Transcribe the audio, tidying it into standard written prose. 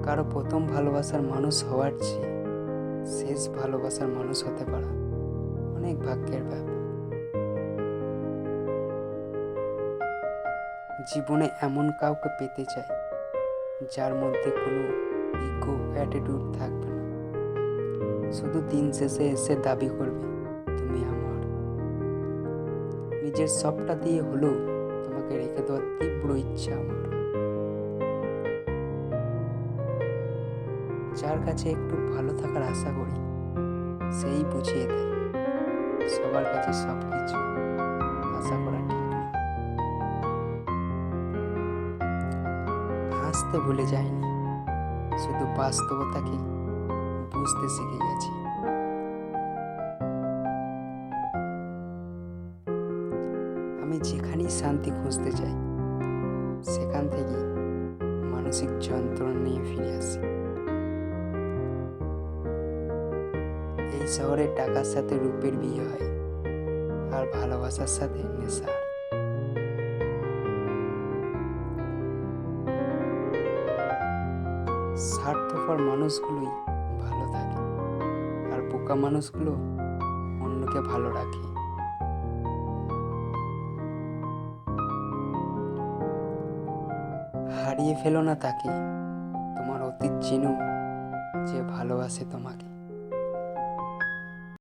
কারো প্রথম ভালোবাসার মানুষ হওয়ার চেয়ে শেষ ভালোবাসার মানুষ হতে পারা অনেক ভাগ্যের ব্যাপার। জীবনে এমন কাউকে পেতে চাই যার মধ্যে কোনো ইগো অ্যাটিটিউড থাকবে না, শুধু দিন শেষে এসে দাবি করবে তুমি আমার। নিজের সবটা দিয়ে হলেও তোমাকে রেখে দেওয়ার তীব্র ইচ্ছা আমার। যার কাছে একটু ভালো থাকার আশা করি সেই বুঝিয়ে দেয় সবার কাছে সব কিছু আশা করা ঠিক না। হাসতে ভুলে যায়নি, শুধু বাস্তবতাকে বুঝতে শিখে গেছি। আমি যেখানেই শান্তি খুঁজতে চাই সেখান থেকেই মানসিক যন্ত্রণা নিয়ে ফিরে আসি। এই শহরে টাকার সাথে রূপের বিয়ে হয়, আর ভালোবাসার সাথে নেশার। স্বার্থপর মানুষগুলোই ভালো থাকে, আর বোকা মানুষগুলো অন্যকে ভালো রাখে। হারিয়ে ফেলো না তাকে, তোমার অতীত চিনো যে ভালোবাসে তোমাকে।